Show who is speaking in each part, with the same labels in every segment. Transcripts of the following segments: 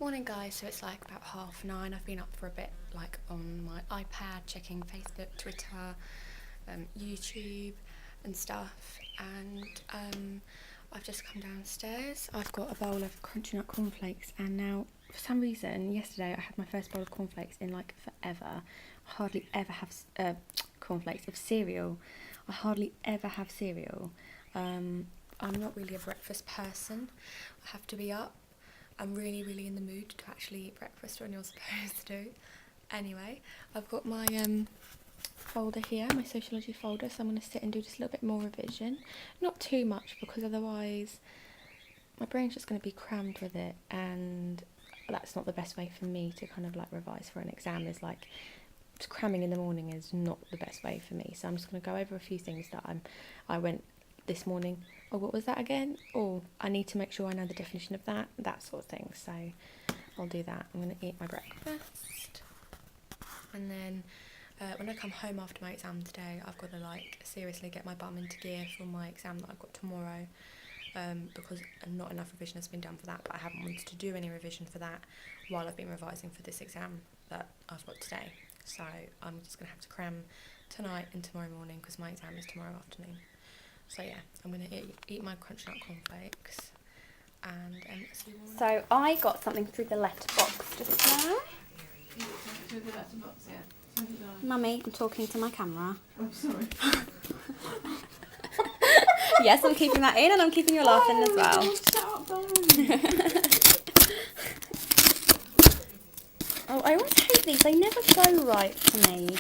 Speaker 1: Morning guys, so it's like about 9:30. I've been up for a bit, like on my iPad, checking Facebook, Twitter, YouTube and stuff, and I've just come downstairs. I've got a bowl of crunchy nut cornflakes, and now for some reason yesterday I had my first bowl of cornflakes in like forever. I hardly ever have cornflakes. Of cereal, I hardly ever have cereal. I'm not really a breakfast person. I have to be up. I'm really in the mood to actually eat breakfast when you're supposed to. Anyway, I've got my folder here, my sociology folder, so I'm going to sit and do just a little bit more revision. Not too much, because otherwise my brain's just going to be crammed with it, and that's not the best way for me to kind of like revise for an exam. Is like cramming in the morning is not the best way for me. So I'm just going to go over a few things that I went this morning. Oh, what was that again? Oh, I need to make sure I know the definition of that sort of thing. So I'll do that. I'm going to eat my breakfast, and then when I come home after my exam today, I've got to like seriously get my bum into gear for my exam that I've got tomorrow, because not enough revision has been done for that, but I haven't wanted to do any revision for that while I've been revising for this exam that I've got today. So I'm just going to have to cram tonight and tomorrow morning, because my exam is tomorrow afternoon. So yeah, I'm going to eat my crunchy nut cornflakes, and
Speaker 2: So I got something through the letterbox just now.
Speaker 3: Through the letterbox, yeah. So did I.
Speaker 2: Mummy, I'm talking to my camera.
Speaker 3: I'm sorry.
Speaker 2: Yes, I'm keeping that in, and I'm keeping you laughing as well.
Speaker 3: Shut up, darling.
Speaker 2: Oh, I always hate these. They never go right for me.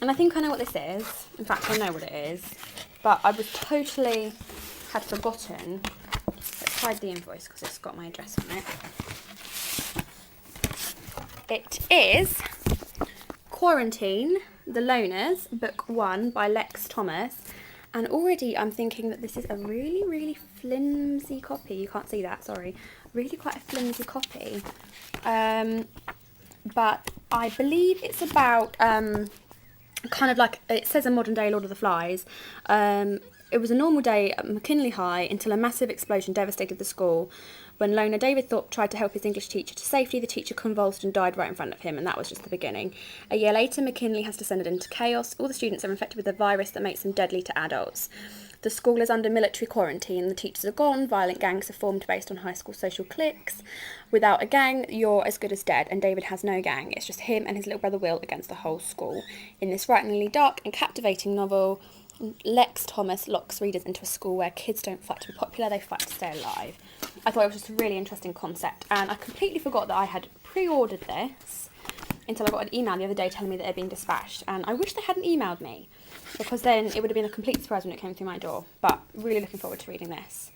Speaker 2: And I think I know what this is. In fact, I know what it is. But I was totally had forgotten. Let's hide the invoice because it's got my address on it. It is Quarantine, The Loners, Book 1 by Lex Thomas. And already I'm thinking that this is a really flimsy copy. You can't see that, sorry. Really quite a flimsy copy. But I believe it's about kind of like, it says a modern day Lord of the Flies. It was a normal day at McKinley High until a massive explosion devastated the school. When loner David Thorpe tried to help his English teacher to safety, the teacher convulsed and died right in front of him, and that was just the beginning. A year later, McKinley has descended into chaos. All the students are infected with a virus that makes them deadly to adults. The school is under military quarantine. The teachers are gone. Violent gangs have formed based on high school social cliques. Without a gang, you're as good as dead, and David has no gang. It's just him and his little brother Will against the whole school. In this frighteningly dark and captivating novel, Lex Thomas locks readers into a school where kids don't fight to be popular, they fight to stay alive. I thought it was just a really interesting concept, and I completely forgot that I had pre-ordered this until I got an email the other day telling me that it had been dispatched, and I wish they hadn't emailed me, because then it would have been a complete surprise when it came through my door. But really looking forward to reading this.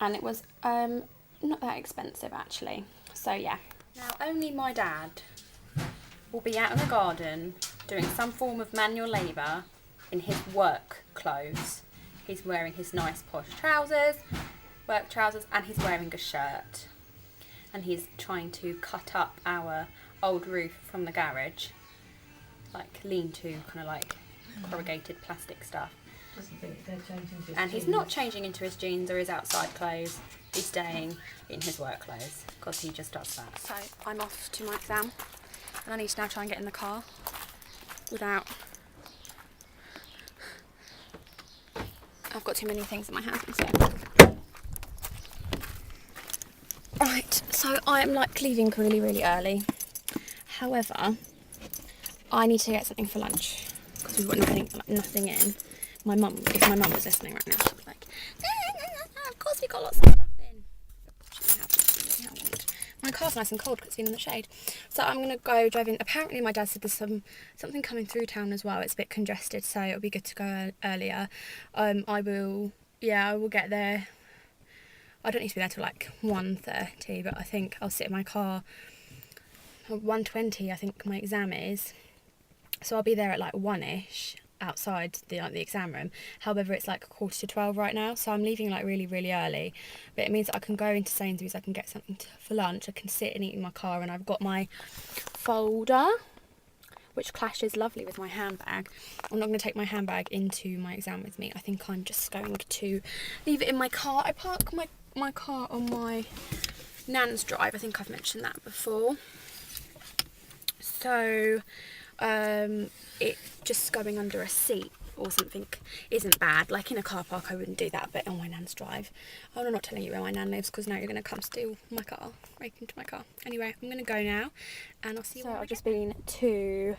Speaker 2: And it was not that expensive actually, so yeah. Now only my dad will be out in the garden doing some form of manual labour in his work clothes. He's wearing his nice posh trousers, work trousers, and he's wearing a shirt. And he's trying to cut up our old roof from the garage, like lean-to, kind of like corrugated plastic stuff.
Speaker 3: Doesn't think they're changing to his
Speaker 2: And he's
Speaker 3: jeans.
Speaker 2: not changing into his jeans or his outside clothes. He's staying in his work clothes because he just does that. So I'm off to my exam, and I need to now try and get in the car without... I've got too many things in my hand. So. Right, so I am like leaving really early. However, I need to get something for lunch because we've got nothing in. If my mum was listening right now, she'd be like, of course we got lots of stuff in. She hasn't. My car's nice and cold because it's been in the shade. So I'm going to go drive in. Apparently my dad said there's something coming through town as well. It's a bit congested, so it'll be good to go earlier. I will get there. I don't need to be there till like 1:30, but I think I'll sit in my car at 1:20, I think my exam is. So I'll be there at like 1ish outside the exam room. However, it's like 11:45 right now, so I'm leaving like really early. But it means that I can go into Sainsbury's, I can get something for lunch, I can sit and eat in my car, and I've got my folder, which clashes lovely with my handbag. I'm not going to take my handbag into my exam with me. I think I'm just going to leave it in my car. I park my car on my Nan's drive. I think I've mentioned that before. So it just going under a seat or something isn't bad. Like in a car park I wouldn't do that, but on my Nan's drive. I'm not telling you where my Nan lives because now you're going to come steal my car, break into my car. Anyway, I'm going to go now and I'll see you. So I've just been to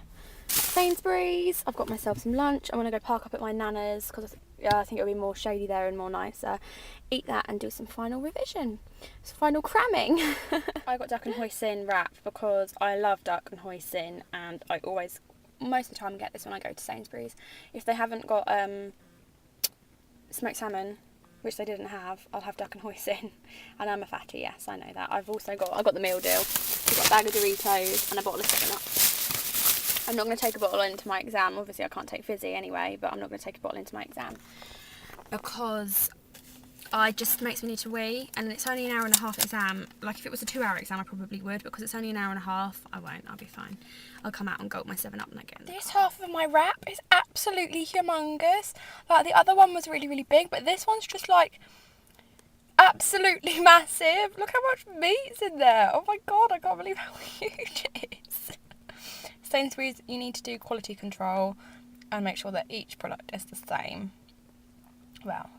Speaker 2: Sainsbury's. I've got myself some lunch. I'm going to go park up at my Nana's because I think it'll be more shady there and more nicer. Eat that and do some final revision. Some final cramming. I got duck and hoisin wrap because I love duck and hoisin, and I always, most of the time, get this when I go to Sainsbury's. If they haven't got smoked salmon, which they didn't have, I'll have duck and hoisin. And I'm a fatty, yes, I know that. I got the meal deal. I've got a bag of Doritos and a bottle of 7-Up. I'm not going to take a bottle into my exam. Obviously I can't take fizzy anyway, but I'm not going to take a bottle into my exam because it just makes me need to wee, and it's only an hour and a half exam. Like if it was a 2-hour exam I probably would, because it's only an hour and a half, I won't, I'll be fine. I'll come out and gulp my 7-Up and I get in. This half of my wrap is absolutely humongous. Like the other one was really, really big, but this one's just like absolutely massive. Look how much meat's in there. Oh my god, I can't believe how huge it is. Sainsbury's, you need to do quality control and make sure that each product is the same. Well,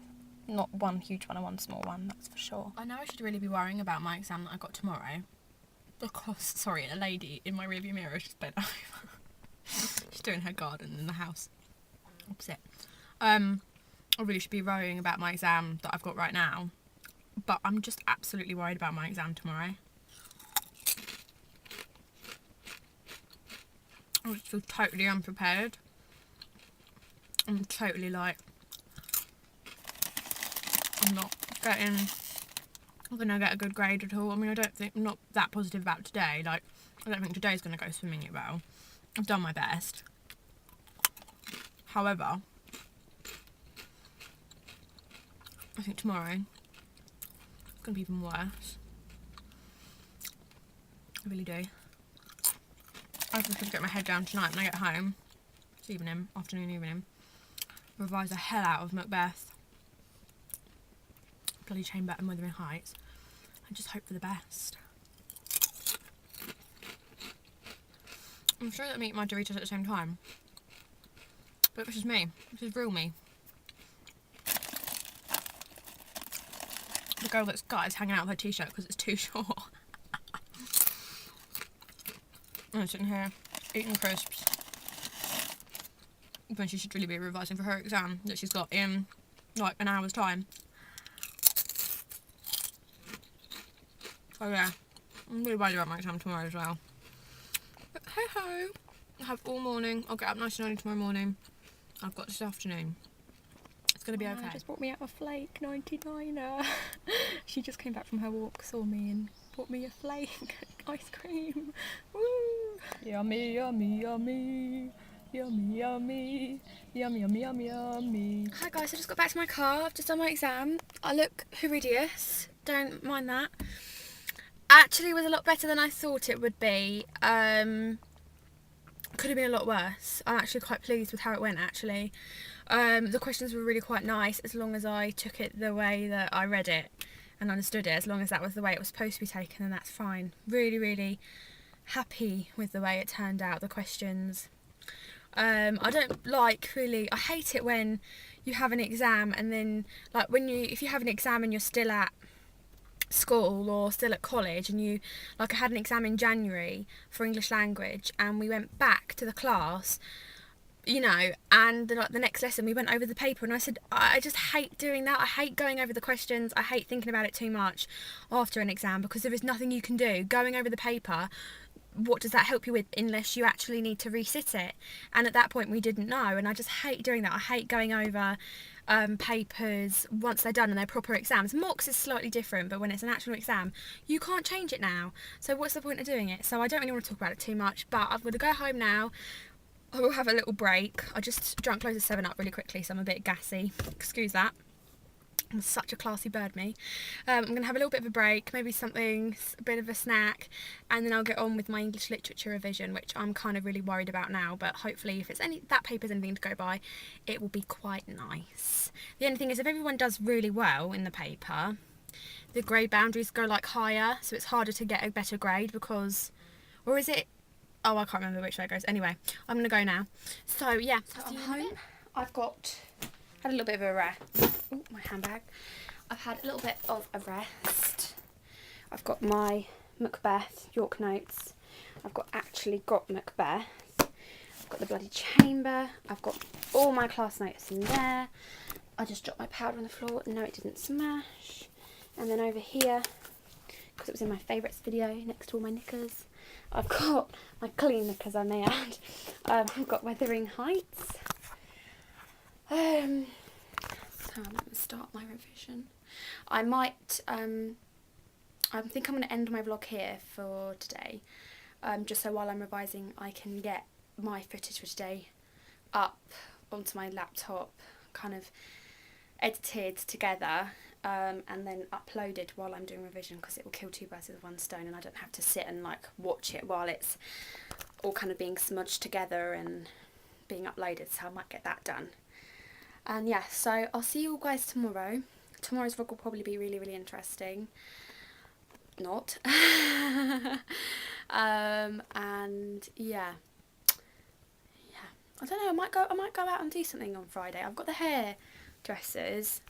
Speaker 2: not one huge one and one small one, that's for sure. I know I should really be worrying about my exam that I got tomorrow because, sorry, a lady in my rearview mirror just bent over. She's doing her garden in the house opposite. I really should be worrying about my exam that I've got right now, but I'm just absolutely worried about my exam tomorrow. I just feel totally unprepared. I'm totally like, I'm not gonna get a good grade at all. I mean, I'm not that positive about today. Like, I don't think today's gonna go swimmingly well. I've done my best. However, I think tomorrow it's gonna be even worse. I really do. I just have to get my head down tonight when I get home, this evening, evening, revise the hell out of Macbeth, bloody Chamber and Wuthering Heights, and just hope for the best. I'm sure that I eat my Doritos at the same time, but this is me, this is real me. The girl that's got is hanging out with her t-shirt because it's too short. I'm sitting here eating crisps when she should really be revising for her exam that she's got in like an hour's time. So yeah, I'm really worried about my exam tomorrow as well. But hey ho, I have all morning. I'll get up nice and early tomorrow morning. I've got this afternoon. It's gonna be okay.
Speaker 1: Just brought me out a flake 99er. She just came back from her walk, saw me and bought me a flake ice cream. Woo! Yummy, yummy, yummy. Yummy, yummy. Yummy, yummy, yummy, yummy.
Speaker 2: Hi guys, I just got back to my car. I've just done my exam. I look horrendous. Don't mind that. Actually was a lot better than I thought it would be. Could have been a lot worse. I'm actually quite pleased with how it went actually. The questions were really quite nice as long as I took it the way that I read it and understood it. As long as that was the way it was supposed to be taken, then that's fine. Really, really happy with the way it turned out, the questions. I don't like really, I hate it when you have an exam and then like if you have an exam and you're still at school or still at college and I had an exam in January for English language and we went back to the class, and the next lesson we went over the paper and I said, I just hate doing that. I hate going over the questions. I hate thinking about it too much after an exam because there is nothing you can do. Going over the paper, what does that help you with unless you actually need to resit it? And at that point we didn't know, and I just hate doing that. I hate going over papers once they're done and they're proper exams. Mocks is slightly different, but when it's an actual exam you can't change it now, so what's the point of doing it? So I don't really want to talk about it too much, but I'm going to go home now. I will have a little break. I just drank loads of 7-Up really quickly, so I'm a bit gassy. Excuse that. I'm such a classy bird, me. I'm going to have a little bit of a break, maybe something, a bit of a snack, and then I'll get on with my English literature revision, which I'm kind of really worried about now, but hopefully if that paper's anything to go by, it will be quite nice. The only thing is if everyone does really well in the paper, the grade boundaries go like higher, so it's harder to get a better grade because, or is it? Oh, I can't remember which way it goes. Anyway, I'm gonna go now. So yeah,
Speaker 1: So I'm home. I've had a little bit of a rest. Oh, my handbag. I've had a little bit of a rest. I've got my Macbeth York Notes. I've actually got Macbeth. I've got the bloody chamber. I've got all my class notes in there. I just dropped my powder on the floor. No, it didn't smash. And then over here, because it was in my favourites video, next to all my knickers, I've got my clean knickers, I may add. I've got Wuthering Heights. So I'm going to start my revision. I think I'm going to end my vlog here for today. Just so while I'm revising I can get my footage for today up onto my laptop, kind of edited together, and then uploaded while I'm doing revision, because it will kill two birds with one stone and I don't have to sit and like watch it while it's all kind of being smudged together and being uploaded, so I might get that done. And yeah, so I'll see you all guys tomorrow. Tomorrow's vlog will probably be really, really interesting. Not. And yeah, I don't know, I might go out and do something on Friday. I've got the hairdressers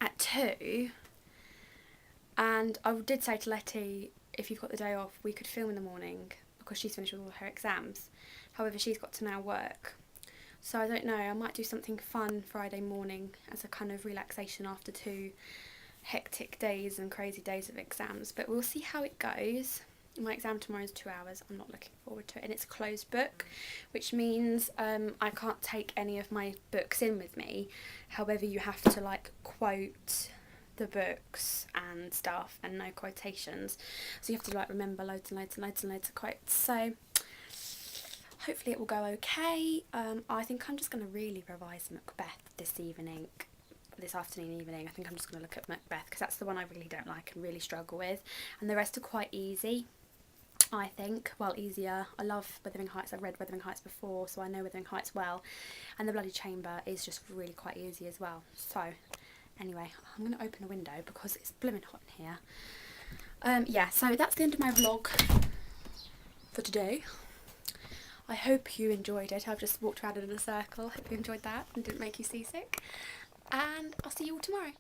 Speaker 1: at 2, and I did say to Letty, if you've got the day off, we could film in the morning because she's finished with all her exams. However, she's got to now work, so I don't know, I might do something fun Friday morning as a kind of relaxation after 2 hectic days and crazy days of exams, but we'll see how it goes. My exam tomorrow is 2 hours. I'm not looking forward to it, and it's a closed book, which means I can't take any of my books in with me. However, you have to like quote the books and stuff, and no quotations, so you have to like remember loads and loads and loads and loads of quotes. So hopefully it will go okay. I think I'm just going to really revise Macbeth this afternoon evening. I think I'm just going to look at Macbeth because that's the one I really don't like and really struggle with, and the rest are quite easy, I think. Well, easier. I love Wuthering Heights. I've read Wuthering Heights before, so I know Wuthering Heights well, and the bloody chamber is just really quite easy as well. So anyway, I'm going to open a window because it's blooming hot in here. Yeah, so that's the end of my vlog for today. I hope you enjoyed it. I've just walked around in a circle. Hope you enjoyed that and didn't make you seasick. And I'll see you all tomorrow.